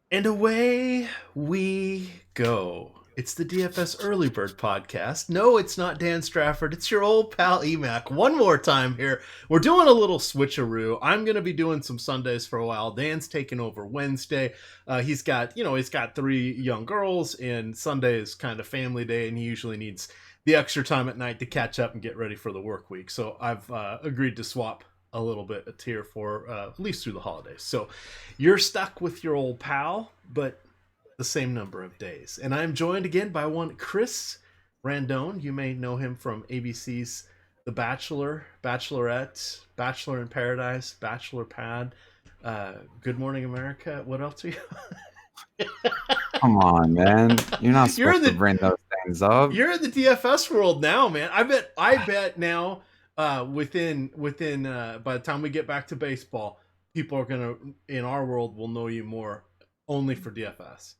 And away we go. It's the DFS Early Bird podcast. No, it's not Dan Strafford. It's your old pal Emac. One more time here. We're doing a little switcheroo. I'm going to be doing some Sundays for a while. Dan's taking over Wednesday. He's got three young girls, and Sunday is kind of family day, and he usually needs the extra time at night to catch up and get ready for the work week. So I've agreed to swap a little bit a tier for at least through the holidays. So you're stuck with your old pal, but the same number of days. And I'm joined again by one Chris Randone. You may know him from ABC's The Bachelor, Bachelorette, Bachelor in Paradise, Bachelor Pad, Good Morning America. What else are you? Come on, man. You're not you're supposed in to the bring those things up. you're in the DFS world now, man. I bet now within by the time we get back to baseball, people are gonna in our world will know you more only for DFS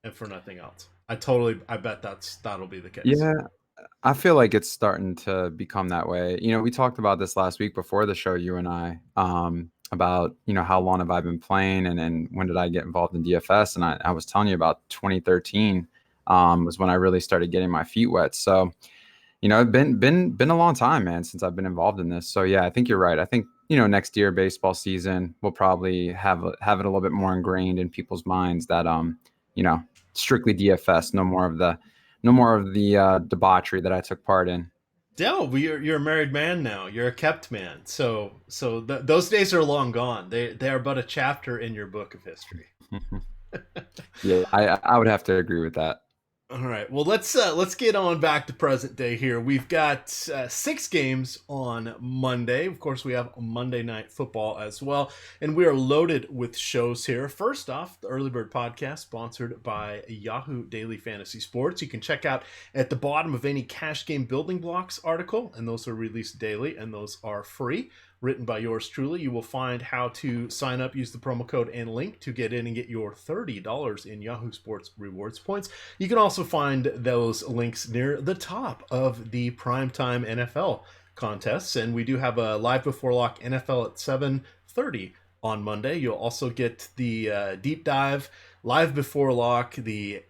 and for nothing else. I bet that'll be the case. Yeah, I feel like it's starting to become that way. We talked about this last week before the show, you and I, about, how long have I been playing and when did I get involved in DFS? And I was telling you about 2013 was when I really started getting my feet wet. So, it's been a long time, man, since I've been involved in this. So yeah, I think you're right. I think, next year baseball season we'll probably have it a little bit more ingrained in people's minds that you know, strictly DFS, no more of the debauchery that I took part in. Dell, you're a married man now. You're a kept man. Those days are long gone. They are but a chapter in your book of history. Yeah, I would have to agree with that. All right. Well, let's get on back to present day here. We've got 6 games on Monday. Of course, we have Monday Night Football as well, and we are loaded with shows here. First off, the Early Bird Podcast, sponsored by Yahoo Daily Fantasy Sports. You can check out at the bottom of any cash game building blocks article, and those are released daily, and those are free, written by yours truly. You will find how to sign up, use the promo code and link to get in and get your $30 in Yahoo Sports rewards points. You can also find those links near the top of the primetime NFL contests, and we do have a live before lock NFL at 7:30 on Monday. You'll also get the deep dive live before lock, the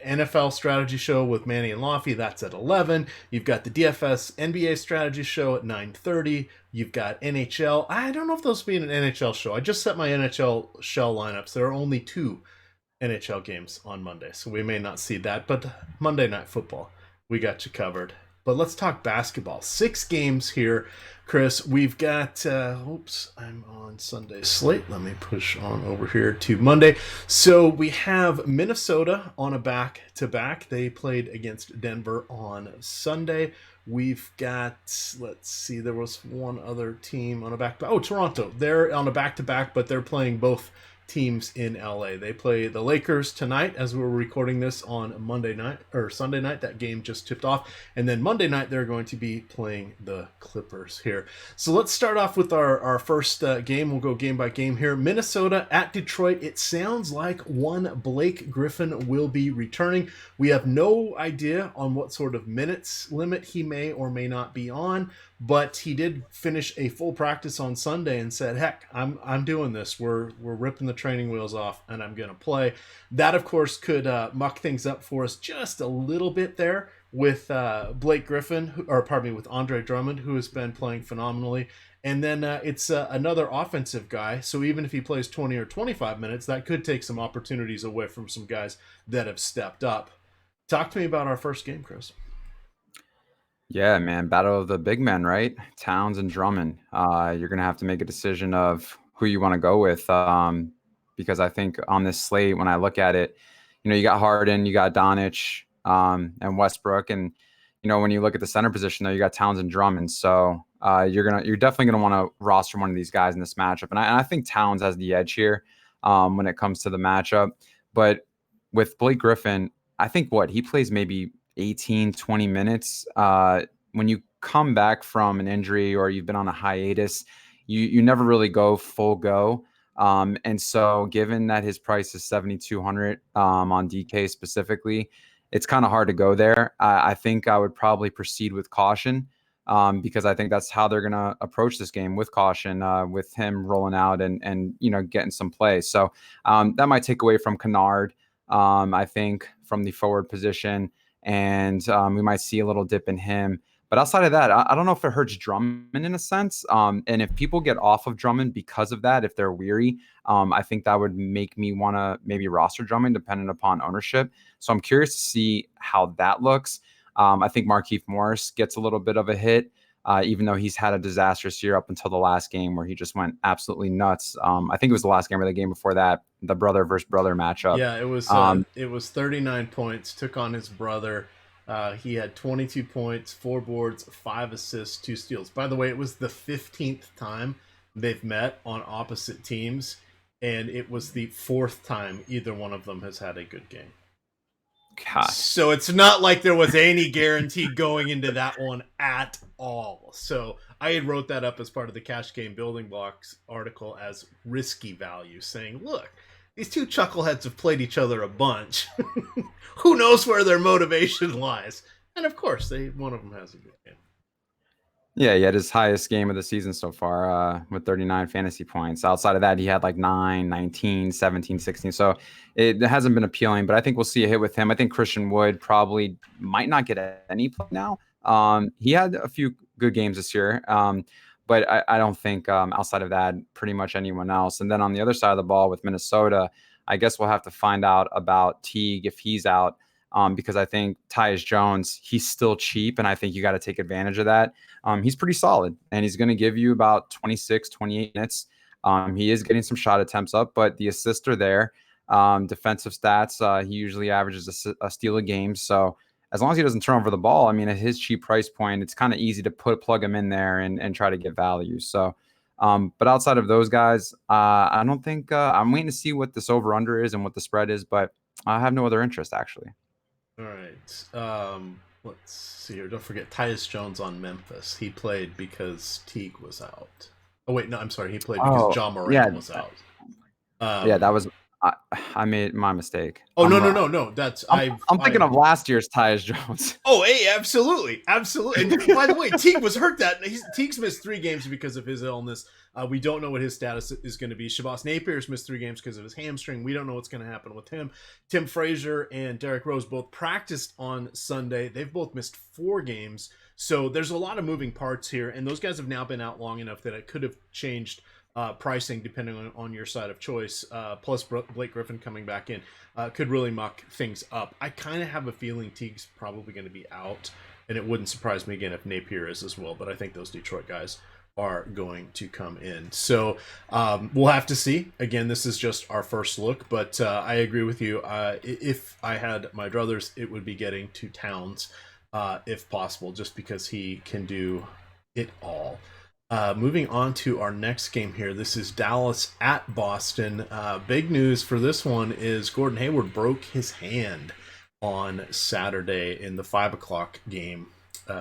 NFL strategy show with Manny and Laffy. That's at 11. You've got the DFS NBA strategy show at 9:30. You've got NHL. I don't know if those will be an NHL show. I just set my NHL shell lineups. There are only 2 NHL games on Monday, so we may not see that. But Monday Night Football, we got you covered. But let's talk basketball. 6 games here, Chris. We've got, I'm on Sunday slate. Let me push on over here to Monday. So we have Minnesota on a back-to-back. They played against Denver on Sunday. We've got, let's see, there was one other team on a back-to-back. Oh, Toronto. They're on a back-to-back, but they're playing both teams in LA. They play the Lakers tonight as we're recording this on Monday night or Sunday night. That game just tipped off. And then Monday night, they're going to be playing the Clippers here. So let's start off with our first game. We'll go game by game here. Minnesota at Detroit. It sounds like one Blake Griffin will be returning. We have no idea on what sort of minutes limit he may or may not be on, but he did finish a full practice on Sunday and said, "Heck, I'm doing this. We're ripping the training wheels off, and I'm gonna play." That, of course, could muck things up for us just a little bit there with Blake Griffin, with Andre Drummond, who has been playing phenomenally. And then it's another offensive guy. So even if he plays 20 or 25 minutes, that could take some opportunities away from some guys that have stepped up. Talk to me about our first game, Chris. Yeah, man, battle of the big men, right? Towns and Drummond. You're gonna have to make a decision of who you want to go with, because I think on this slate, when I look at it, you got Harden, you got Donich, and Westbrook, and when you look at the center position, though, you got Towns and Drummond. So you're definitely gonna want to roster one of these guys in this matchup, and I think Towns has the edge here when it comes to the matchup. But with Blake Griffin, I think he plays maybe 18, 20 minutes. When you come back from an injury or you've been on a hiatus, you never really go full go. And so given that his price is 7,200 on DK specifically, it's kind of hard to go there. I think I would probably proceed with caution. because I think that's how they're going to approach this game, with caution, with him rolling out and getting some play. So that might take away from Kennard, I think, from the forward position, and we might see a little dip in him. But outside of that, I don't know if it hurts Drummond in a sense. And if people get off of Drummond because of that, if they're weary, I think that would make me want to maybe roster Drummond dependent upon ownership. So I'm curious to see how that looks. I think Markieff Morris gets a little bit of a hit, even though he's had a disastrous year up until the last game where he just went absolutely nuts. I think it was the last game or the game before that, the brother versus brother matchup. Yeah, it was 39 points, took on his brother. He had 22 points, 4 boards, 5 assists, 2 steals. By the way, it was the 15th time they've met on opposite teams, and it was the 4th time either one of them has had a good game. God. So it's not like there was any guarantee going into that one at all. So I had wrote that up as part of the Cash Game Building Blocks article as risky value, saying, look, these two chuckleheads have played each other a bunch. Who knows where their motivation lies? And of course, one of them has a good game. Yeah, he had his highest game of the season so far with 39 fantasy points. Outside of that, he had like 9, 19, 17, 16. So it hasn't been appealing, but I think we'll see a hit with him. I think Christian Wood probably might not get any play now. He had a few good games this year, but I don't think outside of that, pretty much anyone else. And then on the other side of the ball with Minnesota, I guess we'll have to find out about Teague if he's out. Because I think Tyus Jones, he's still cheap, and I think you got to take advantage of that. He's pretty solid, and he's going to give you about 26, 28 minutes. He is getting some shot attempts up, but the assists are there. Defensive stats, he usually averages a steal a game. So as long as he doesn't turn over the ball, I mean, at his cheap price point, it's kind of easy to plug him in there and try to get value. So, but outside of those guys, I don't think I'm waiting to see what this over-under is and what the spread is, but I have no other interest, actually. All right. Let's see here. Don't forget Tyus Jones on Memphis. He played because Teague was out. Oh, wait. No, I'm sorry. He played because John Morant was out. Yeah, that was... I made my mistake. Oh, no. That's I'm thinking of last year's Tyus Jones. Oh, hey, absolutely. And by the way, Teague was hurt Teague's missed 3 games because of his illness. We don't know what his status is going to be. Shabazz Napier's missed 3 games because of his hamstring. We don't know what's going to happen with him. Tim Frazier and Derrick Rose both practiced on Sunday. They've both missed 4 games. So there's a lot of moving parts here, and those guys have now been out long enough that it could have changed pricing depending on your side of choice. Plus Blake Griffin coming back in could really muck things up. I kind of have a feeling Teague's probably going to be out, and it wouldn't surprise me again if Napier is as well, but I think those Detroit guys are going to come in. So we'll have to see. Again, this is just our first look, but I agree with you. If I had my druthers, it would be getting to Towns if possible, just because he can do it all. Moving on to our next game here. This is Dallas at Boston. Big news for this one is Gordon Hayward broke his hand on Saturday in the 5 o'clock game.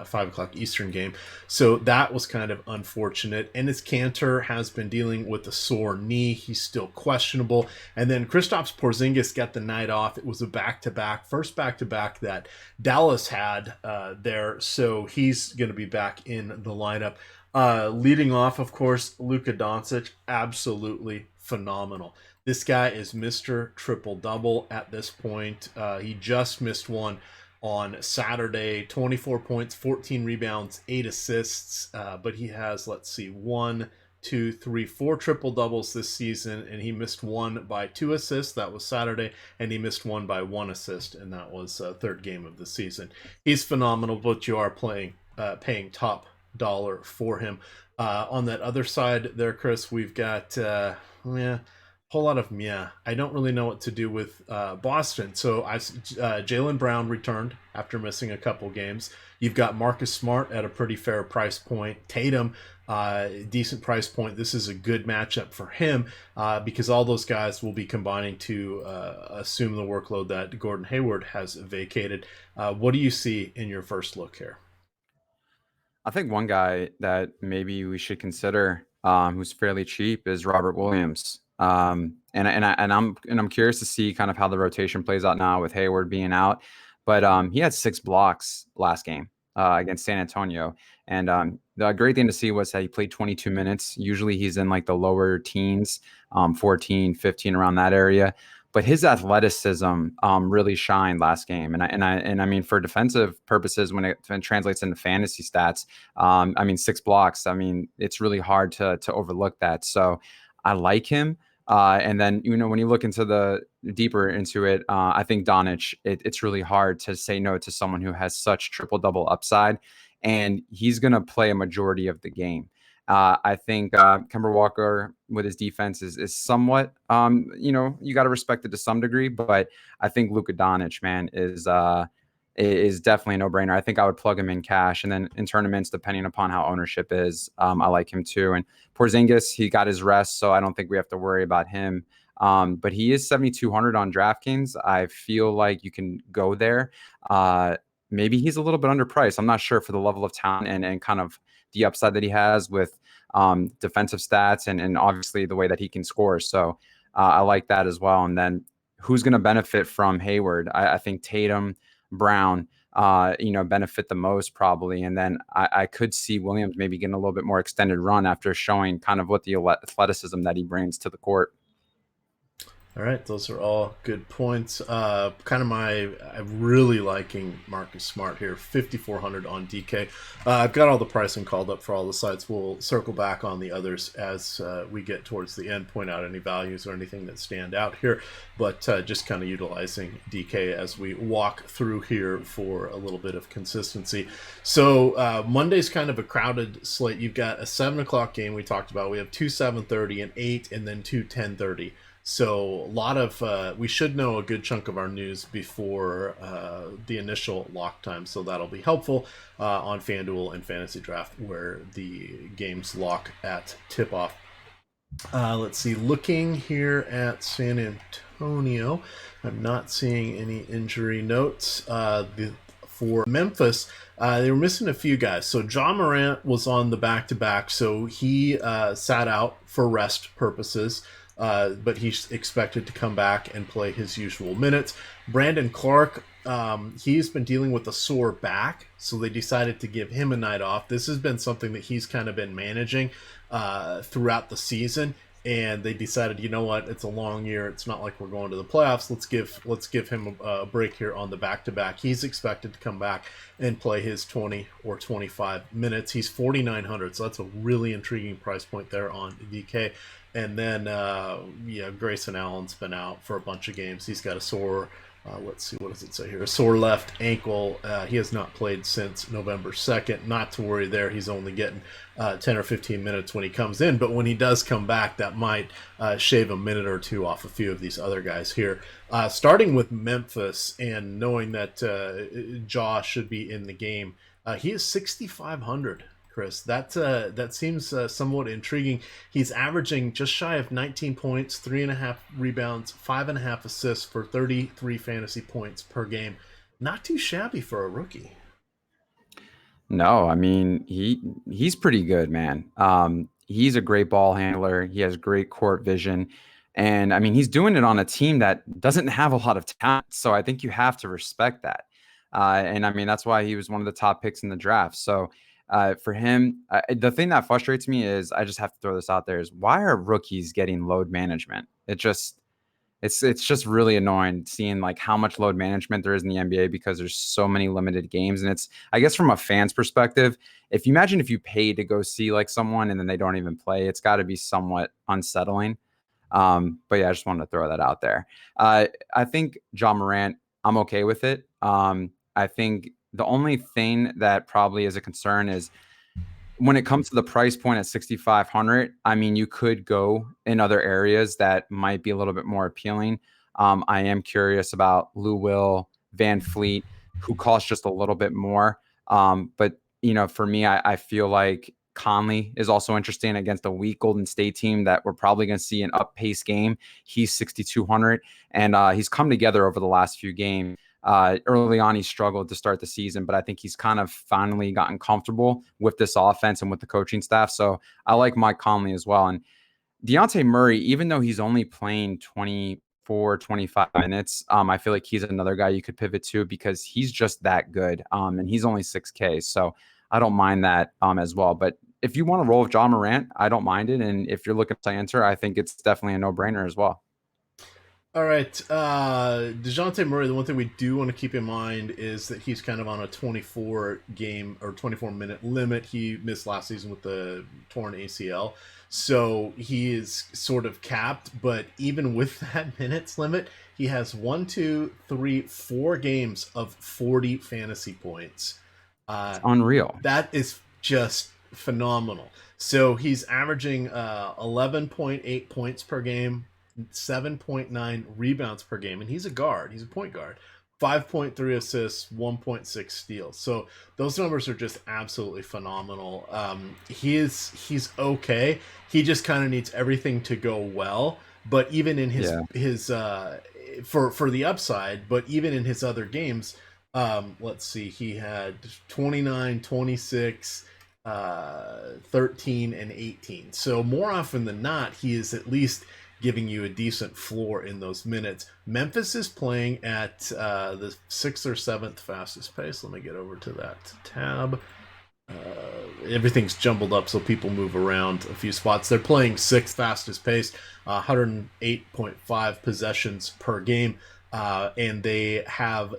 5 o'clock Eastern game. So that was kind of unfortunate. Enes Kanter has been dealing with a sore knee. He's still questionable. And then Kristaps Porzingis got the night off. It was a first back-to-back that Dallas had there. So he's going to be back in the lineup. Leading off, of course, Luka Doncic, absolutely phenomenal. This guy is Mr. Triple-Double at this point. He just missed one on Saturday, 24 points, 14 rebounds, 8 assists. But he has, 4 triple-doubles this season, and he missed one by 2 assists. That was Saturday, and he missed one by 1 assist, and that was third game of the season. He's phenomenal, but you are paying top dollar for him. On that other side there, Chris, we've got whole lot of I don't really know what to do with Boston. So Jaylen Brown returned after missing a couple games. You've got Marcus Smart at a pretty fair price point. Tatum, decent price point. This is a good matchup for him because all those guys will be combining to assume the workload that Gordon Hayward has vacated. What do you see in your first look here? I think one guy that maybe we should consider who's fairly cheap is Robert Williams. And I'm curious to see kind of how the rotation plays out now with Hayward being out. But he had 6 blocks last game. against San Antonio. And the great thing to see was that he played 22 minutes. Usually he's in like the lower teens, 14, 15, around that area. But his athleticism really shined last game, and I mean, for defensive purposes, when it translates into fantasy stats, I mean, 6 blocks. I mean, it's really hard to overlook that. So I like him. And then, when you look into the deeper into it, I think Donich, it's really hard to say no to someone who has such triple double upside, and he's going to play a majority of the game. I think Kemba Walker with his defense is somewhat, you got to respect it to some degree, but I think Luka Doncic, man, is definitely a no-brainer. I think I would plug him in cash, and then in tournaments, depending upon how ownership is, I like him too. And Porzingis, he got his rest, so I don't think we have to worry about him. But he is 7,200 on DraftKings. I feel like you can go there. Maybe he's a little bit underpriced. I'm not sure for the level of talent and kind of the upside that he has with defensive stats and obviously the way that he can score. So I like that as well. And then who's going to benefit from Hayward? I think Tatum, Brown, benefit the most probably. And then I could see Williams maybe getting a little bit more extended run after showing kind of what the athleticism that he brings to the court. All right, those are all good points. I'm really liking Marcus Smart here, 5,400 on DK. I've got all the pricing called up for all the sites. We'll circle back on the others as we get towards the end, point out any values or anything that stand out here. But just kind of utilizing DK as we walk through here for a little bit of consistency. So Monday's kind of a crowded slate. You've got a 7 o'clock game we talked about. We have 2 7:30 and 8, and then 2 10:30. So a lot of we should know a good chunk of our news before the initial lock time, so that'll be helpful on FanDuel and Fantasy Draft, where the games lock at tip-off. Let's see, looking here at San Antonio, I'm not seeing any injury notes. For Memphis, they were missing a few guys. So Ja Morant was on the back-to-back, so he sat out for rest purposes. But he's expected to come back and play his usual minutes. Brandon Clark, he's been dealing with a sore back, so they decided to give him a night off. This has been something that he's kind of been managing throughout the season, and they decided, you know what, it's a long year. It's not like we're going to the playoffs. Let's give him a break here on the back-to-back. He's expected to come back and play his 20 or 25 minutes. He's 4,900, so that's a really intriguing price point there on DK. And then, Grayson Allen's been out for a bunch of games. He's got a sore, let's see, what does it say here? A sore left ankle. He has not played since November 2nd. Not to worry there. He's only getting 10 or 15 minutes when he comes in. But when he does come back, that might shave a minute or two off a few of these other guys here. Starting with Memphis and knowing that Ja should be in the game, he is 6,500. Chris, that seems somewhat intriguing. He's averaging just shy of 19 points, 3.5 rebounds, 5.5 assists for 33 fantasy points per game. Not too shabby for a rookie. No, I mean, he's pretty good, man. He's a great ball handler. He has great court vision. And I mean, he's doing it on a team that doesn't have a lot of talent. So I think you have to respect that. And I mean, that's why he was one of the top picks in the draft. So for him, the thing that frustrates me is, I just have to throw this out there, is why are rookies getting load management? It's just really annoying seeing like how much load management there is in the NBA because there's so many limited games. And it's, I guess, from a fan's perspective, if you paid to go see like someone and then they don't even play, it's got to be somewhat unsettling. But yeah, I just wanted to throw that out there. I think Ja Morant, I'm okay with it. I think the only thing that probably is a concern is when it comes to the price point at 6,500. I mean, you could go in other areas that might be a little bit more appealing. I am curious about Lou Will, Van Fleet, who cost just a little bit more. But for me, I feel like Conley is also interesting against a weak Golden State team that we're probably going to see an up-pace game. He's 6,200, and he's come together over the last few games. Early on, he struggled to start the season, but I think he's kind of finally gotten comfortable with this offense and with the coaching staff. So I like Mike Conley as well. And Dejounte Murray, even though he's only playing 20 for 25 minutes. I feel like he's another guy you could pivot to because he's just that good. And he's only 6K. So I don't mind that as well. But if you want to roll with John Morant, I don't mind it. And if you're looking to answer, I think it's definitely a no-brainer as well. All right, DeJounte Murray, the one thing we do want to keep in mind is that he's kind of on a 24-game or 24-minute limit. He missed last season with the torn ACL, so he is sort of capped. But even with that minutes limit, he has 4 games of 40 fantasy points. It's unreal. That is just phenomenal. So he's averaging 11.8 points per game, 7.9 rebounds per game, and he's a guard. He's a point guard. 5.3 assists, 1.6 steals. So those numbers are just absolutely phenomenal. He's okay. He just kind of needs everything to go well. But even in his for the upside, but even in his other games, let's see, he had 29, 26, 13, and 18. So more often than not, he is at least giving you a decent floor in those minutes. Memphis is playing at the 6th or 7th fastest pace. Let me get over to that tab. Everything's jumbled up, so people move around a few spots. They're playing 6th fastest pace, 108.5 possessions per game. And they have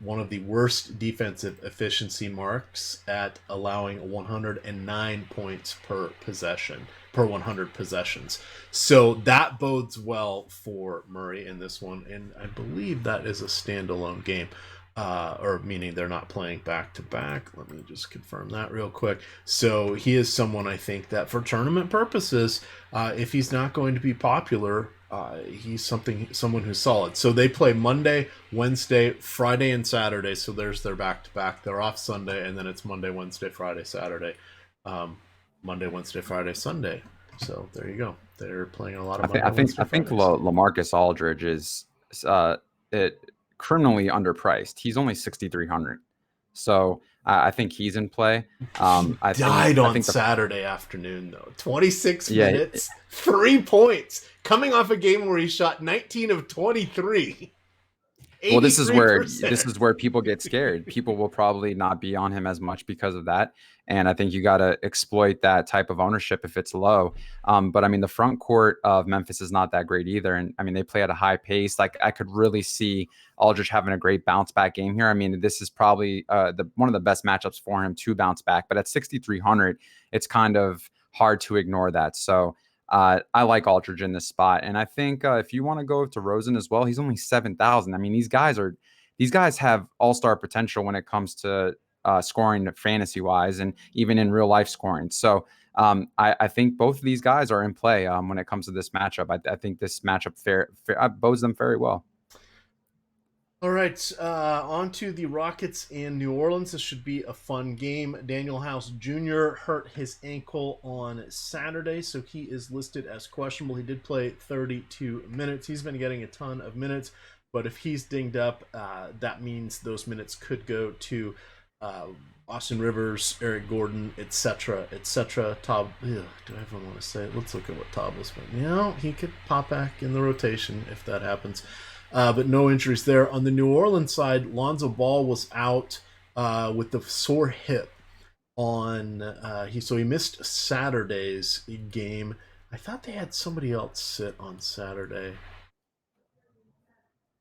one of the worst defensive efficiency marks at allowing 109 points per possession, per 100 possessions. So that bodes well for Murray in this one. And I believe that is a standalone game, or meaning they're not playing back to back. Let me just confirm that real quick. So he is someone I think that for tournament purposes, if he's not going to be popular, he's someone who's solid. So they play Monday, Wednesday, Friday, and Saturday. So there's their back-to-back. They're off Sunday, and then it's Monday, Wednesday, Friday, Saturday. Monday, Wednesday, Friday, Sunday. So there you go. They're playing a lot of Monday, I think LaMarcus Aldridge is criminally underpriced. He's only 6,300. So I think he's in play. I think Saturday afternoon, though. 26 minutes, 3 points. Coming off a game where he shot 19 of 23. Well, this is where people get scared. People will probably not be on him as much because of that. And I think you got to exploit that type of ownership if it's low. But I mean, the front court of Memphis is not that great either. And I mean, they play at a high pace. Like I could really see Aldridge having a great bounce back game here. I mean, this is probably one of the best matchups for him to bounce back. But at 6,300, it's kind of hard to ignore that. So I like Aldridge in this spot. And I think if you want to go to Rosen as well, he's only 7,000. I mean, these guys have all-star potential when it comes to scoring fantasy-wise and even in real-life scoring. So I think both of these guys are in play when it comes to this matchup. I think this matchup bodes them very well. All right, on to the Rockets in New Orleans. This should be a fun game. Daniel House Jr. hurt his ankle on Saturday, so he is listed as questionable. He did play 32 minutes. He's been getting a ton of minutes, but if he's dinged up, that means those minutes could go to Austin Rivers, Eric Gordon, etc., etc. Do I even want to say it? Let's look at what Todd was playing. He could pop back in the rotation if that happens. But no injuries there. On the New Orleans side, Lonzo Ball was out with the sore hip so he missed Saturday's game. I thought they had somebody else sit on Saturday.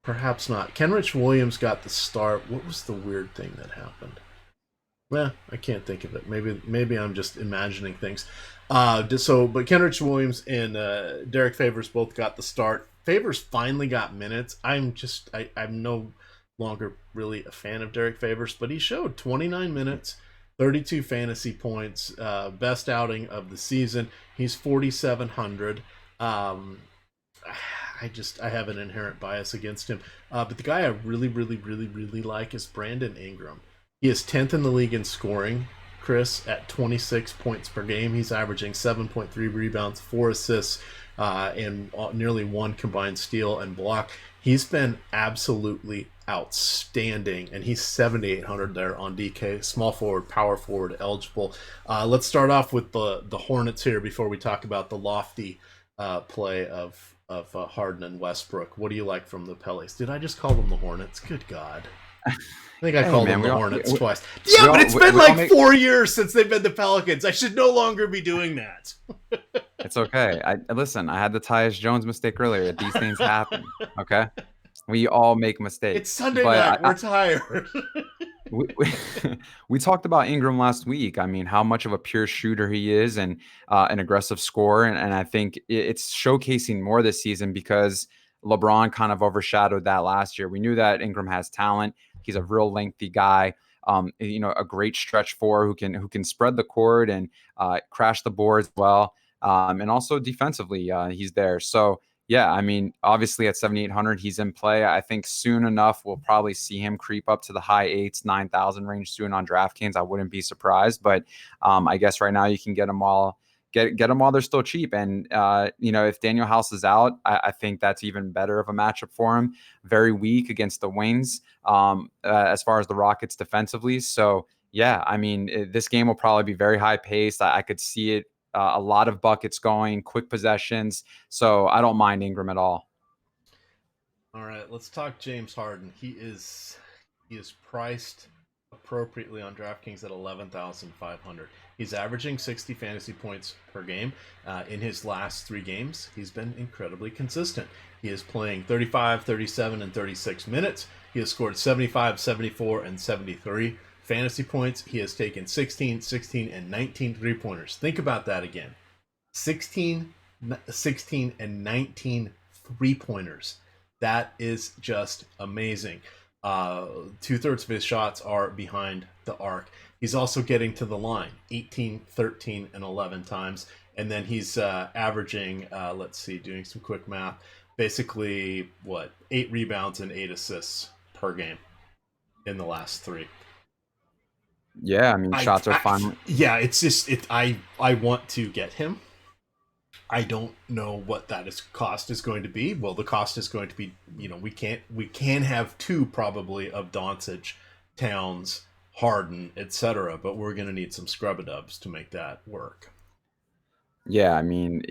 Perhaps not. Kenrich Williams got the start. What was the weird thing that happened? Well, I can't think of it. Maybe I'm just imagining things. But Kenrich Williams and Derek Favors both got the start. Favors finally got minutes. I'm no longer really a fan of Derek Favors, but he showed 29 minutes, 32 fantasy points, best outing of the season. He's 4,700. I have an inherent bias against him. But the guy I really, really, really, really like is Brandon Ingram. He is 10th in the league in scoring, Chris, at 26 points per game. He's averaging 7.3 rebounds, 4 assists, and nearly 1 combined steal and block. He's been absolutely outstanding, and he's 7,800 there on DK. Small forward, power forward, eligible. Let's start off with the Hornets here before we talk about the lofty play of of Harden and Westbrook. What do you like from the Pelicans? Did I just call them the Hornets? Good God. I think I Hey, called man, them the Hornets twice. we Yeah, but all it's been we all like make 4 years since they've been the Pelicans. I should no longer be doing that. it's okay. Listen, I had the Tyus Jones mistake earlier. These things happen. Okay, we all make It's mistakes, Sunday but night. We're tired. we we talked about Ingram last week. I mean, how much of a pure shooter he is and an aggressive scorer. And I think it's showcasing more this season because LeBron kind of overshadowed that last year. We knew that Ingram has talent. He's a real lengthy guy. A great stretch four who can spread the court and crash the boards well. And also defensively, he's there. So yeah, I mean, obviously at 7,800, he's in play. I think soon enough, we'll probably see him creep up to the high eights, 9,000 range soon on DraftKings. I wouldn't be surprised, but I guess right now you can get them all. Get them while they're still cheap, and if Daniel House is out, I think that's even better of a matchup for him. Very weak against the wings, as far as the Rockets defensively. So yeah, I mean, this game will probably be very high paced. I could see it, a lot of buckets going, quick possessions. So I don't mind Ingram at all. All right, let's talk James Harden. He is priced appropriately on DraftKings at 11,500. He's averaging 60 fantasy points per game. In his last 3 games, he's been incredibly consistent. He is playing 35, 37, and 36 minutes. He has scored 75, 74, and 73 fantasy points. He has taken 16, 16, and 19 three-pointers. Think about that again. 16, 16, and 19 three-pointers. That is just amazing. 2/3 of his shots are behind the arc. He's also getting to the line 18, 13, and 11 times. And then he's averaging, doing some quick math, basically, 8 rebounds and 8 assists per game in the last 3. Yeah, I mean, shots are fine. Yeah, it's just, I want to get him. I don't know what cost is going to be. Well, the cost is going to be, we can have 2 probably of Doncic, Towns, Harden, etc. But we're going to need some scrub-a-dubs to make that work. Yeah, I mean,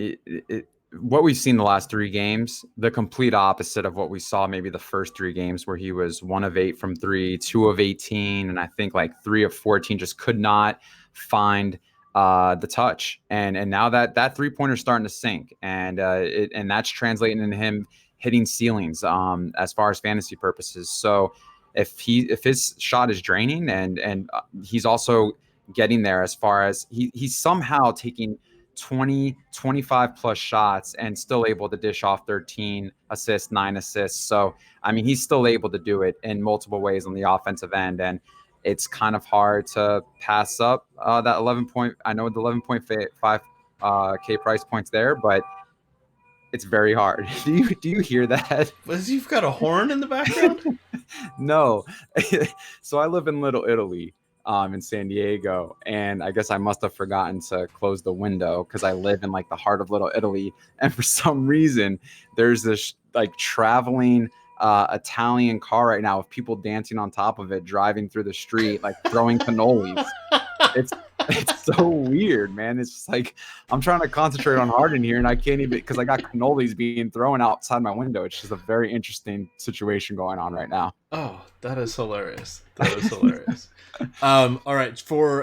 what we've seen the last 3 games, the complete opposite of what we saw maybe the first 3 games where he was 1 of 8 from 3, 2 of 18, and I think like 3 of 14, just could not find the touch. And now that 3-pointer is starting to sink, and that's translating into him hitting ceilings as far as fantasy purposes. So if his shot is draining and he's also getting there as far as he's somehow taking 20, 25 plus shots and still able to dish off 13 assists, 9 assists. So, I mean, he's still able to do it in multiple ways on the offensive end. And it's kind of hard to pass up that 11 point. I know the 11.5 K price points there, but it's very hard. Do you hear that? You've got a horn in the background? No. So I live in Little Italy, in San Diego, and I guess I must have forgotten to close the window because I live in like the heart of Little Italy, and for some reason there's this like traveling Italian car right now with people dancing on top of it, driving through the street, like throwing cannolis. It's so weird, man. It's just like I'm trying to concentrate on Harden here, and I can't even because I got cannolis being thrown outside my window. It's just a very interesting situation going on right now. Oh, that is hilarious. That is hilarious. All right, for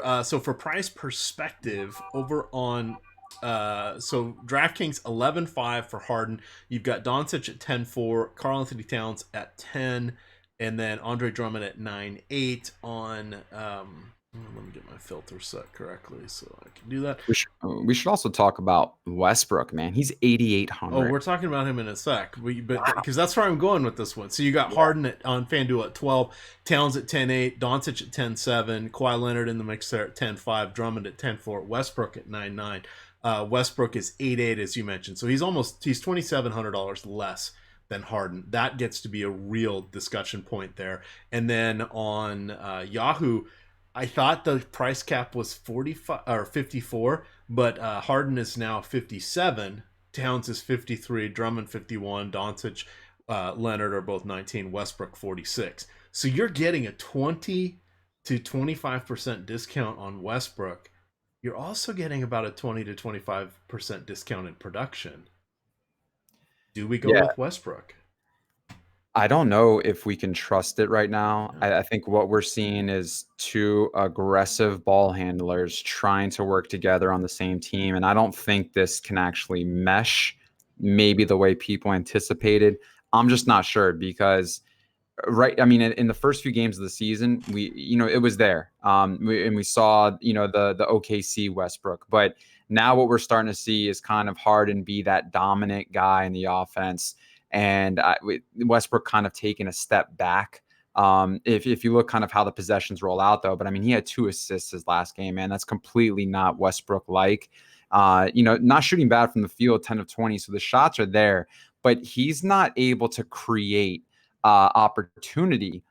price perspective, over on DraftKings 11.5 for Harden. You've got Doncic at 10.4, Karl Anthony Towns at 10, and then Andre Drummond at 9.8 on. Let me get my filter set correctly so I can do that. We should also talk about Westbrook, man. He's 8,800. Oh, we're talking about him in a sec, because that's where I'm going with this one. So you got Harden on FanDuel at 12, Towns at 10.8, Doncic at 10.7, Kawhi Leonard in the mix there at 10.5, Drummond at 10.4, Westbrook at 9.9. Westbrook is 8.8, as you mentioned, so he's $2,700 less than Harden. That gets to be a real discussion point there. And then on Yahoo, I thought the price cap was 45 or 54, but Harden is now 57. Towns is 53. Drummond 51. Doncic, Leonard are both 19. Westbrook 46. So you're getting a 20 to 25% discount on Westbrook. You're also getting about a 20 to 25% discount in production. Do we go Yeah. with Westbrook? I don't know if we can trust it right now. Yeah. I think what we're seeing is two aggressive ball handlers trying to work together on the same team. And I don't think this can actually mesh maybe the way people anticipated. I'm just not sure because right. I mean, in the first few games of the season, it was there. And we saw, the OKC Westbrook, but now what we're starting to see is kind of Harden be that dominant guy in the offense, and Westbrook kind of taking a step back. If you look kind of how the possessions roll out, though, but I mean, he had 2 assists his last game, man. That's completely not Westbrook like. Not shooting bad from the field, 10 of 20, so the shots are there, but he's not able to create opportunity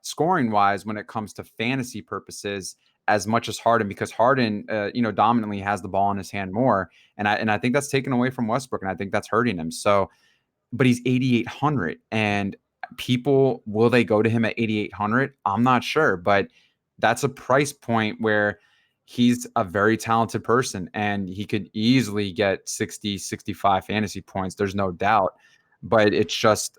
scoring wise when it comes to fantasy purposes as much as Harden, because Harden, dominantly has the ball in his hand more, and I think that's taken away from Westbrook, and I think that's hurting him. So, but he's 8,800, and people, will they go to him at 8,800? I'm not sure, but that's a price point where he's a very talented person and he could easily get 60, 65 fantasy points. There's no doubt, but it's just,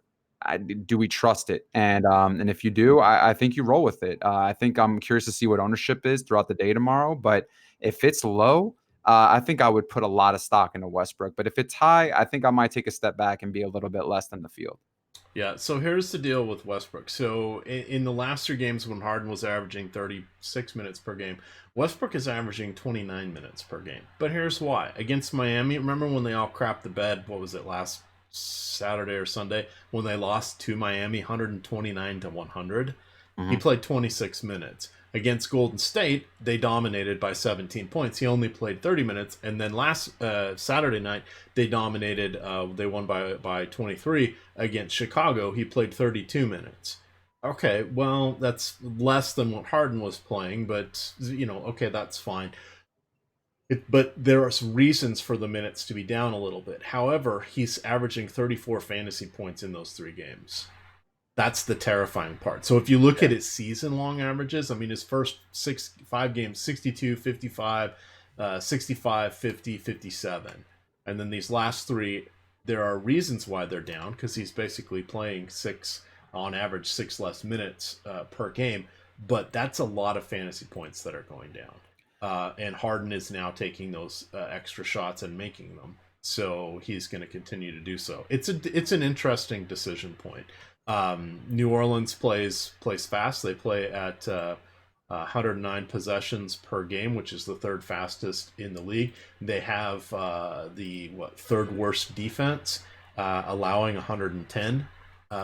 do we trust it? And if you do, I think you roll with it. I think I'm curious to see what ownership is throughout the day tomorrow, but if it's low, I think I would put a lot of stock into Westbrook. But if it's high, I think I might take a step back and be a little bit less than the field. Yeah, so here's the deal with Westbrook. So in the last 3 games when Harden was averaging 36 minutes per game, Westbrook is averaging 29 minutes per game. But here's why. Against Miami, remember when they all crapped the bed, what was it, last Saturday or Sunday, when they lost to Miami 129 to 100? He played 26 minutes. Against Golden State, they dominated by 17 points. He only played 30 minutes. And then last Saturday night, they dominated. They won by 23 against Chicago. He played 32 minutes. Okay, well, that's less than what Harden was playing, but, okay, that's fine. But there are some reasons for the minutes to be down a little bit. However, he's averaging 34 fantasy points in those 3 games. That's the terrifying part. So if you look at his season-long averages, I mean, his first 5 games, 62, 55, 65, 50, 57. And then these last 3, there are reasons why they're down, because he's basically playing on average, 6 less minutes per game. But that's a lot of fantasy points that are going down. And Harden is now taking those extra shots and making them. So he's going to continue to do so. It's an interesting decision point. New Orleans plays fast. They play at 109 possessions per game, which is the 3rd fastest in the league. They have the 3rd worst defense, allowing 110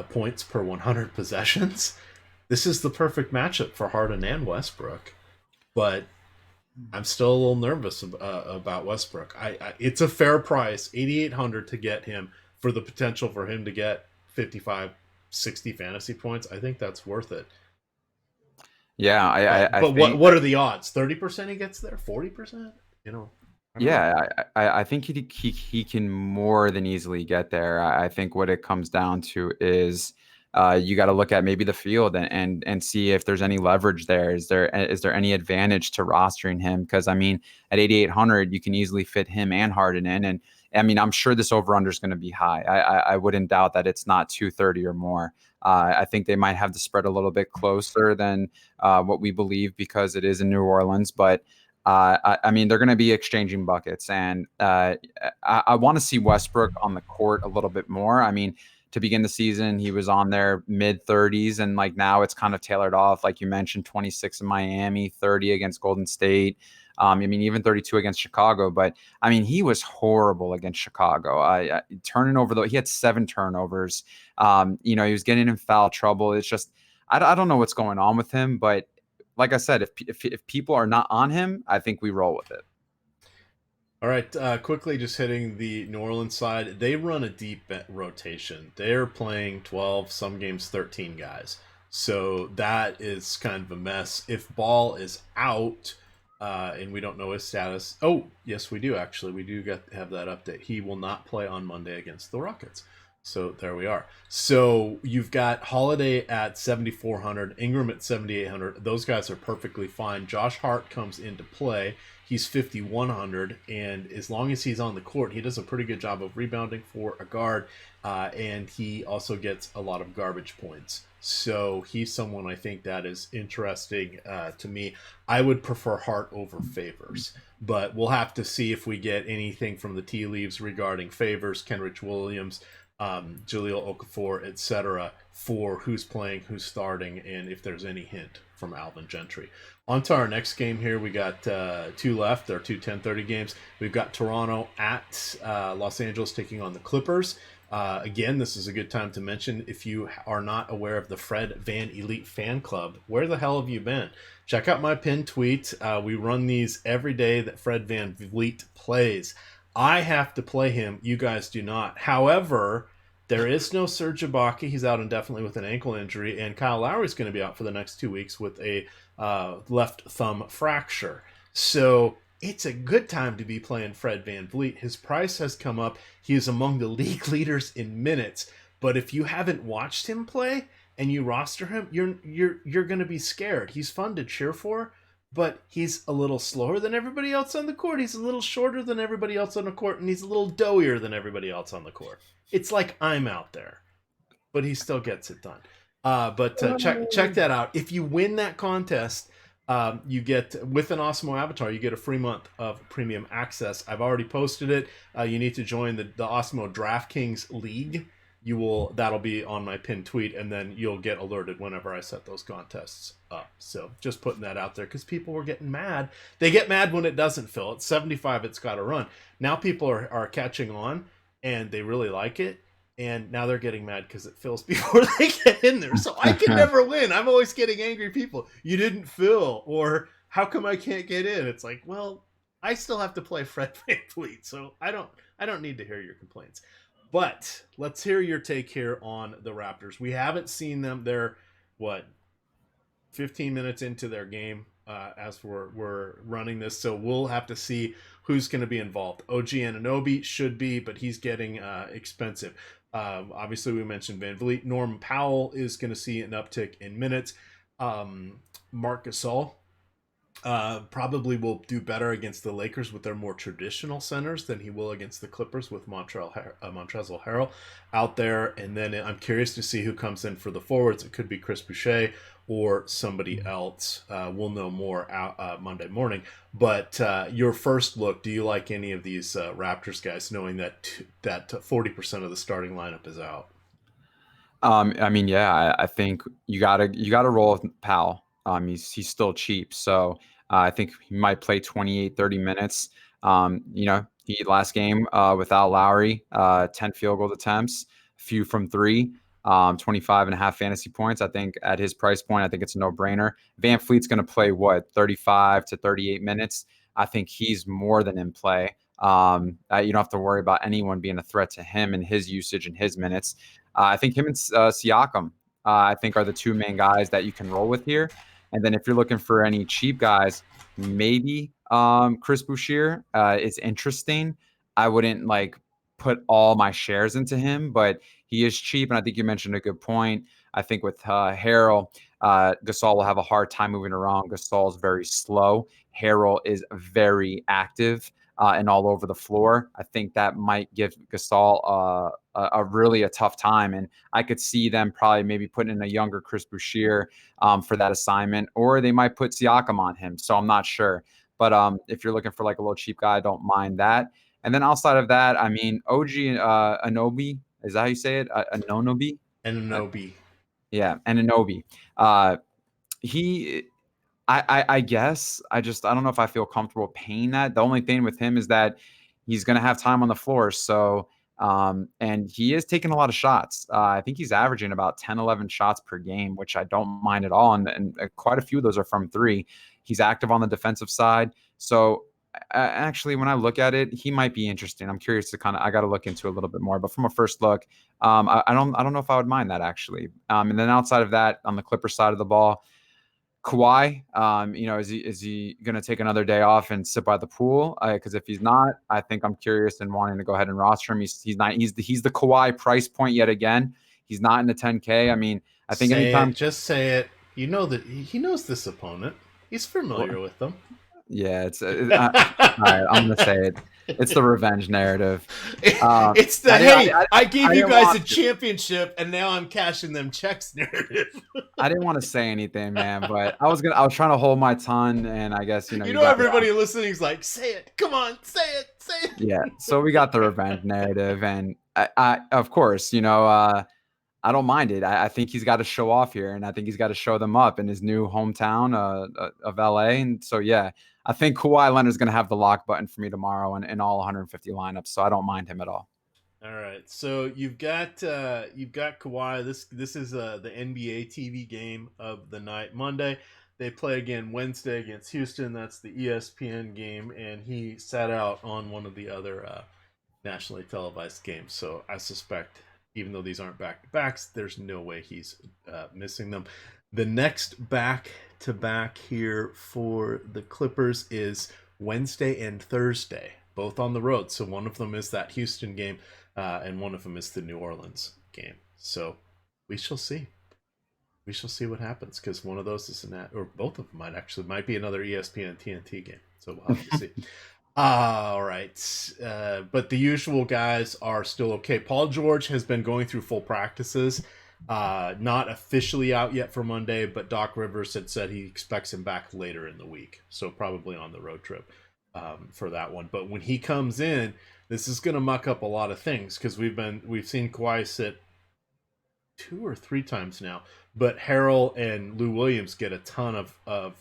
points per 100 possessions. This is the perfect matchup for Harden and Westbrook, but I'm still a little nervous about Westbrook. It's a fair price, 8,800 to get him, for the potential for him to get 55, 60 fantasy points. I think that's worth it. Yeah, I but think, what are the odds? 30% he gets there? 40%? I think he can more than easily get there. I think what it comes down to is you got to look at maybe the field and see if there's any leverage there. Is there any advantage to rostering him? Because I mean, at 8,800, you can easily fit him and Harden in, and I mean, I'm sure this over/under is going to be high. I wouldn't doubt that it's not 230 or more. I think they might have the spread a little bit closer than what we believe, because it is in New Orleans. But I mean, they're going to be exchanging buckets, and I want to see Westbrook on the court a little bit more. I mean, to begin the season, he was on their mid 30s, and like now it's kind of tailored off. Like you mentioned, 26 in Miami, 30 against Golden State. I mean, even 32 against Chicago. But I mean, he was horrible against Chicago. Turning over, though, he had 7 turnovers. He was getting in foul trouble. It's just, I don't know what's going on with him. But like I said, if people are not on him, I think we roll with it. All right, quickly just hitting the New Orleans side. They run a deep rotation. They're playing 12, some games 13 guys. So that is kind of a mess. If Ball is out, and we don't know his status. Oh, yes, we do, actually. We do have that update. He will not play on Monday against the Rockets. So there we are. So you've got Holiday at 7,400, Ingram at 7,800. Those guys are perfectly fine. Josh Hart comes into play. He's 5,100, and as long as he's on the court, he does a pretty good job of rebounding for a guard, and he also gets a lot of garbage points. So he's someone I think that is interesting to me. I would prefer Hart over Favors, but we'll have to see if we get anything from the tea leaves regarding Favors, Kenrich Williams, Jaleel Okafor, etc., for who's playing, who's starting, and if there's any hint from Alvin Gentry. On to our next game here. We got two left. There are two 10:30 games. We've got Toronto at Los Angeles taking on the Clippers. Again, this is a good time to mention, if you are not aware of the Fred Van Elite Fan Club, where the hell have you been? Check out my pinned tweet. We run these every day that Fred Van Vliet plays. I have to play him. You guys do not. However, there is no Serge Ibaka. He's out indefinitely with an ankle injury, and Kyle Lowry's going to be out for the next 2 weeks with a left thumb fracture. So it's a good time to be playing Fred Van Vliet. His price has come up. He is among the league leaders in minutes. But if you haven't watched him play and you roster him, you're going to be scared. He's fun to cheer for, but he's a little slower than everybody else on the court. He's a little shorter than everybody else on the court, and he's a little doughier than everybody else on the court. It's like I'm out there, but he still gets it done. But check that out. If you win that contest, you get, with an Osmo avatar, you get a free month of premium access. I've already posted it. You need to join the Osmo DraftKings League. That'll be on my pinned tweet, and then you'll get alerted whenever I set those contests up. So just putting that out there, because people were getting mad. They get mad when it doesn't fill. It's 75, it's got to run. Now people are catching on, and they really like it, and now they're getting mad because it fills before they get in there. So I can never win. I'm always getting angry people. You didn't fill, or how come I can't get in? It's like, well, I still have to play Fred VanVleet, so I don't need to hear your complaints. But let's hear your take here on the Raptors. We haven't seen them. They're, 15 minutes into their game as we're running this. So we'll have to see who's going to be involved. OG Anunoby should be, but he's getting expensive. Obviously, we mentioned Van Vliet. Norm Powell is going to see an uptick in minutes. Marc Gasol probably will do better against the Lakers with their more traditional centers than he will against the Clippers with Montrezl Harrell out there. And then I'm curious to see who comes in for the forwards. It could be Chris Boucher or somebody else. We'll know more Monday morning. But your first look, do you like any of these Raptors guys, knowing that 40% of the starting lineup is out? I think you gotta roll with Powell. He's still cheap, so I think he might play 28, 30 minutes. He last game without Lowry, 10 field goal attempts, few from three, 25 and a half fantasy points. I think at his price point, I think it's a no-brainer. Van Fleet's going to play 35 to 38 minutes. I think he's more than in play. You don't have to worry about anyone being a threat to him and his usage and his minutes. I think him and Siakam, I think, are the two main guys that you can roll with here. And then if you're looking for any cheap guys, maybe Chris Boucher is interesting. I wouldn't put all my shares into him, but he is cheap. And I think you mentioned a good point. I think with Harrell, Gasol will have a hard time moving around. Gasol is very slow. Harrell is very active and all over the floor. I think that might give Gasol a really tough time. And I could see them probably maybe putting in a younger Chris Boucher for that assignment, or they might put Siakam on him. So I'm not sure. But if you're looking for a little cheap guy, I don't mind that. And then outside of that, I mean, OG Anunoby, is that how you say it? Anunoby? Anunoby. Yeah, Anunoby. I guess I don't know if I feel comfortable paying that. The only thing with him is that he's going to have time on the floor. So, and he is taking a lot of shots. I think he's averaging about 10, 11 shots per game, which I don't mind at all. And quite a few of those are from three. He's active on the defensive side. So actually, when I look at it, he might be interesting. I'm curious to I got to look into a little bit more, but from a first look, I don't know if I would mind that actually. And then outside of that, on the Clipper side of the ball, Kawhi, is he going to take another day off and sit by the pool? Because if he's not, I think I'm curious and wanting to go ahead and roster him. He's not. He's the Kawhi price point yet again. He's not in the 10K. I mean, I think Say anytime. it. Just say it. You know that he knows this opponent. He's familiar with them. Yeah, all right. I'm gonna say it. It's the revenge narrative. It's the I gave you guys a championship and now I'm cashing them checks narrative. I didn't want to say anything, man, but I was trying to hold my tongue, and I guess you everybody listening is like, say it, come on, say it. Yeah, so we got the revenge narrative, and I of course, I don't mind it. I think he's got to show off here, and I think he's got to show them up in his new hometown of LA. And so, yeah, I think Kawhi Leonard's going to have the lock button for me tomorrow in all 150 lineups. So I don't mind him at all. All right, so you've got Kawhi. This is the NBA TV game of the night. Monday, they play again Wednesday against Houston. That's the ESPN game, and he sat out on one of the other nationally televised games. So I suspect, even though these aren't back-to-backs, there's no way he's missing them. The next back-to-back here for the Clippers is Wednesday and Thursday, both on the road. So one of them is that Houston game, and one of them is the New Orleans game. So we shall see. We shall see what happens, because one of those is or both of them might be another ESPN TNT game. So we'll have to see. All right. But the usual guys are still okay. Paul George has been going through full practices. Not officially out yet for Monday, but Doc Rivers had said he expects him back later in the week. So probably on the road trip for that one. But when he comes in, this is going to muck up a lot of things, because we've seen Kawhi sit 2 or 3 times now, but Harrell and Lou Williams get a ton of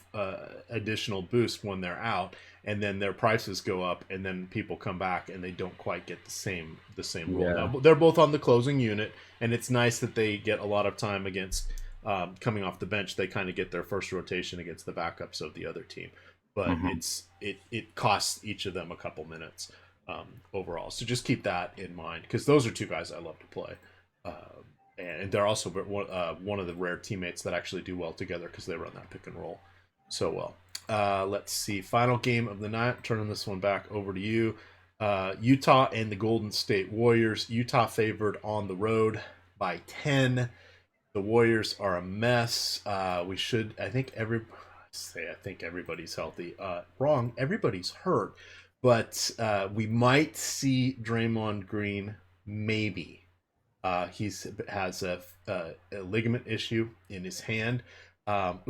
additional boost when they're out, and then their prices go up, and then people come back and they don't quite get the same role. Yeah. Now, they're both on the closing unit, and it's nice that they get a lot of time against coming off the bench. They kind of get their first rotation against the backups of the other team, but it costs each of them a couple minutes overall. So just keep that in mind, because those are 2 guys I love to play. And they're also one of the rare teammates that actually do well together, because they run that pick and roll so well. Let's see. Final game of the night. Turning this one back over to you. Utah and the Golden State Warriors. Utah favored on the road by 10. The Warriors are a mess. I think everybody's healthy. Wrong. Everybody's hurt. But we might see Draymond Green, maybe. He has a ligament issue in his hand. Let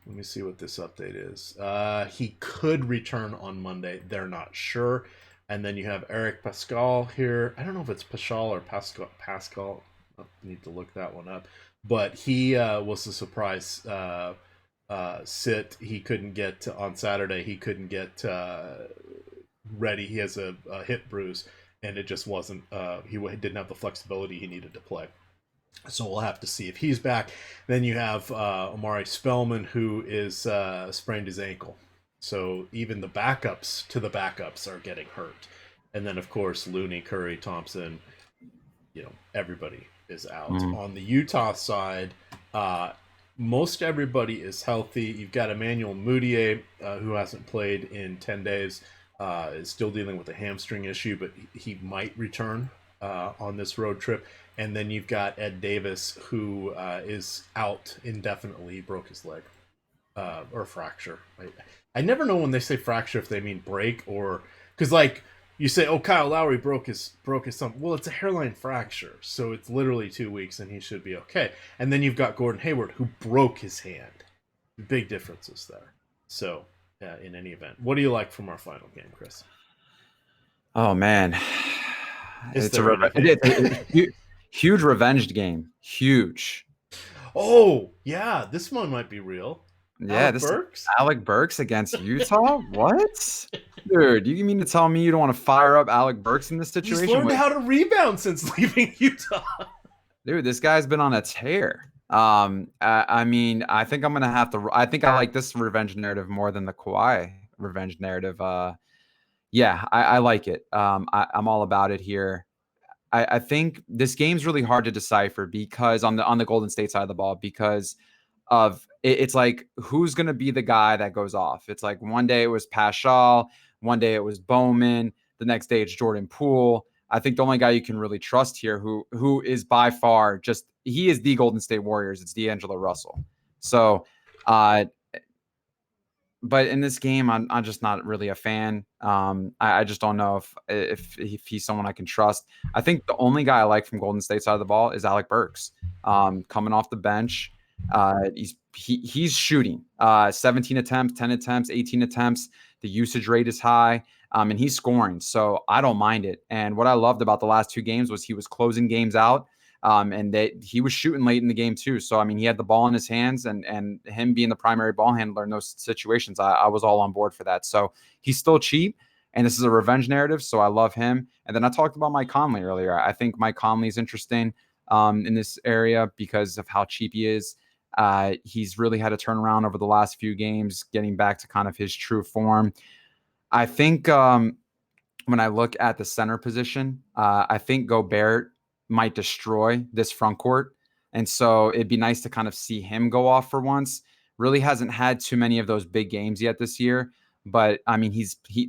me see what this update is. He could return on Monday. They're not sure. And then you have Eric Pascal here. I don't know if it's Pascal or Pascal. I need to look that one up. But he was a surprise sit. He couldn't get on Saturday. He couldn't get ready. He has a hip bruise, and it just wasn't. He didn't have the flexibility he needed to play. So we'll have to see if he's back. Then you have Omari Spellman, who is sprained his ankle. So even the backups are getting hurt. And then, of course, Looney, Curry, Thompson, everybody is out. On the Utah side, most everybody is healthy. You've got Emmanuel Mudiay, who hasn't played in 10 days, is still dealing with a hamstring issue, but he might return on this road trip. And then you've got Ed Davis, who is out indefinitely. He broke his leg or fracture. I never know when they say fracture if they mean break, or because you say, oh, Kyle Lowry broke his something. Well, it's a hairline fracture, so it's literally 2 weeks, and he should be okay. And then you've got Gordon Hayward, who broke his hand. Big differences there. So, in any event, what do you like from our final game, Chris? Oh man, it's a huge revenge game. Huge. Oh yeah, this one might be real. Yeah, Alec Burks against Utah. What, dude? You mean to tell me you don't want to fire up Alec Burks in this situation? He's learned how to rebound since leaving Utah. Dude, this guy's been on a tear. I mean, I think I'm gonna have to. I think I like this revenge narrative more than the Kawhi revenge narrative. Yeah, I like it. I'm all about it here. I think this game's really hard to decipher because on the Golden State side of the ball, because of it's like who's going to be the guy that goes off. It's like one day it was Paschal, one day it was Bowman, the next day it's Jordan Poole. I think the only guy you can really trust here who is by far just he is the Golden State Warriors. It's D'Angelo Russell. So but in this game, I'm just not really a fan. I just don't know if he's someone I can trust. I think the only guy I like from Golden State side of the ball is Alec Burks, coming off the bench. He's shooting 17 attempts, 10 attempts, 18 attempts. The usage rate is high, and he's scoring. So I don't mind it. And what I loved about the last 2 games was he was closing games out. And he was shooting late in the game too. So, I mean, he had the ball in his hands and him being the primary ball handler in those situations, I was all on board for that. So he's still cheap and this is a revenge narrative. So I love him. And then I talked about Mike Conley earlier. I think Mike Conley is interesting in this area because of how cheap he is. He's really had a turnaround over the last few games, getting back to kind of his true form. I think when I look at the center position, I think Gobert might destroy this front court. And so it'd be nice to kind of see him go off for once. Really hasn't had too many of those big games yet this year, but I mean,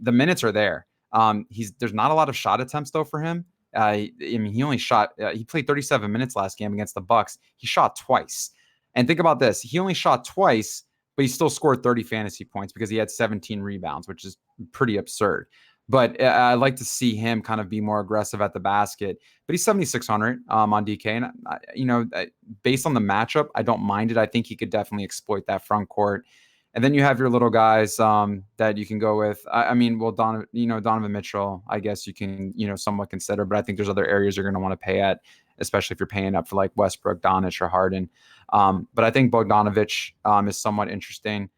the minutes are there. There's not a lot of shot attempts though for him. I mean, he played 37 minutes last game against the Bucks. He shot twice. And think about this. He only shot twice, but he still scored 30 fantasy points because he had 17 rebounds, which is pretty absurd. But I'd like to see him kind of be more aggressive at the basket. But he's 7,600 on DK. And, based on the matchup, I don't mind it. I think he could definitely exploit that front court. And then you have your little guys that you can go with. Donovan Mitchell, I guess you can, somewhat consider. But I think there's other areas you're going to want to pay at, especially if you're paying up for like Westbrook, Doncic, or Harden. But I think Bogdanovich is somewhat interesting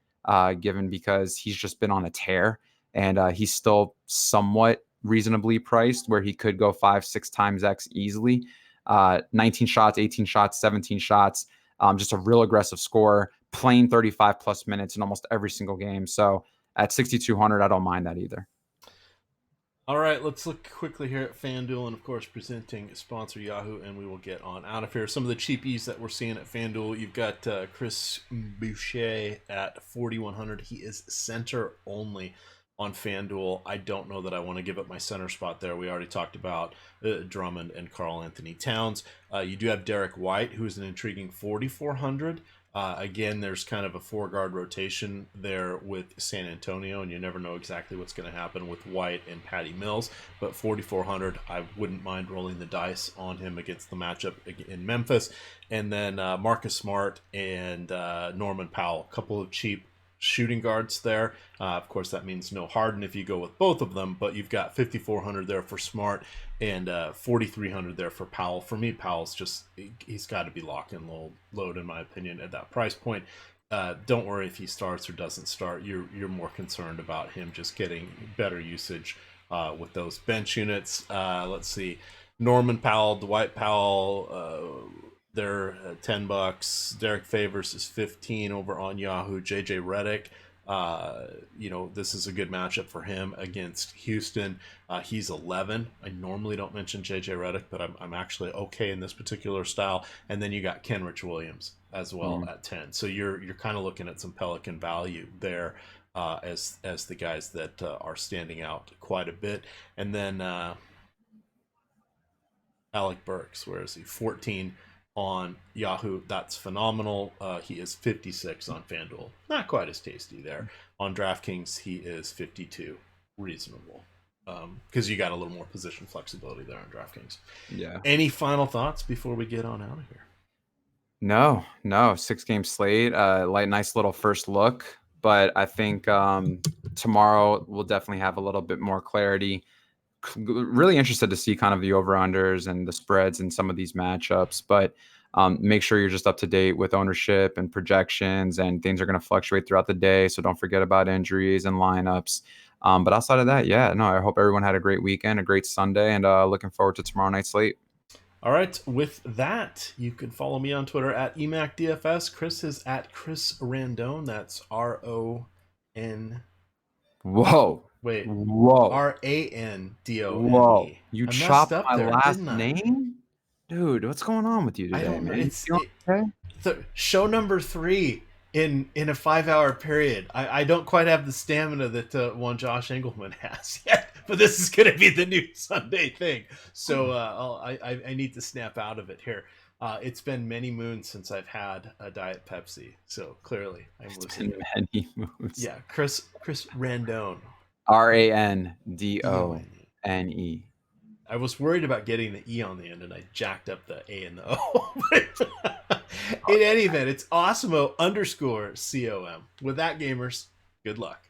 given because he's just been on a tear. And he's still somewhat reasonably priced where he could go 5-6 times X easily. 19 shots, 18 shots, 17 shots, just a real aggressive scorer, playing 35 plus minutes in almost every single game. So at 6,200, I don't mind that either. All right, let's look quickly here at FanDuel and, of course, presenting sponsor Yahoo, and we will get on out of here. Some of the cheapies that we're seeing at FanDuel, you've got Chris Boucher at 4,100. He is center only on FanDuel. I don't know that I want to give up my center spot there. We already talked about Drummond and Karl Anthony Towns. You do have Derek White, who's an intriguing 4,400. Again, there's kind of a 4-guard rotation there with San Antonio, and you never know exactly what's going to happen with White and Patty Mills. But 4,400, I wouldn't mind rolling the dice on him against the matchup in Memphis. And then Marcus Smart and Norman Powell, a couple of cheap shooting guards there. Of course, that means no Harden if you go with both of them, but you've got 5,400 there for Smart and 4,300 there for Powell. For me, Powell's he's got to be locked and load in my opinion at that price point. Don't worry if he starts or doesn't start. You're more concerned about him just getting better usage with those bench units. Let's see, Norman Powell, Dwight Powell, they're $10. Derek Favors is 15 over on Yahoo. JJ Redick, this is a good matchup for him against Houston. He's 11. I normally don't mention JJ Redick, but I'm actually okay in this particular style. And then you got Kenrich Williams as well at 10. So you're kind of looking at some Pelican value there as the guys that are standing out quite a bit. And then Alec Burks, where is he? 14 on Yahoo. That's phenomenal. He is 56 on FanDuel. Not quite as tasty there. On DraftKings, he is 52. Reasonable. Because you got a little more position flexibility there on DraftKings. Yeah. Any final thoughts before we get on out of here? No. 6-game slate. Nice little first look. But I think tomorrow we'll definitely have a little bit more clarity. Really interested to see kind of the over-unders and the spreads in some of these matchups, but make sure you're just up to date with ownership and projections, and things are going to fluctuate throughout the day. So don't forget about injuries and lineups. But outside of that, I hope everyone had a great weekend, a great Sunday, and looking forward to tomorrow night's slate. All right. With that, you can follow me on Twitter at EMACDFS. Chris is at Chris Randone. That's RON. Whoa. Wait. Whoa. RANDONE. Whoa. You chopped my there, last name? Dude, what's going on with you today, man? It's okay? show number 3 in a 5-hour period. I don't quite have the stamina that one Josh Engelman has yet, but this is going to be the new Sunday thing. So I need to snap out of it here. It's been many moons since I've had a Diet Pepsi, so clearly I'm losing. Many moons. Yeah, Chris Randone. Randone. I was worried about getting the E on the end, and I jacked up the A and the O. In any event, it's Awesemo_COM. With that, gamers, good luck.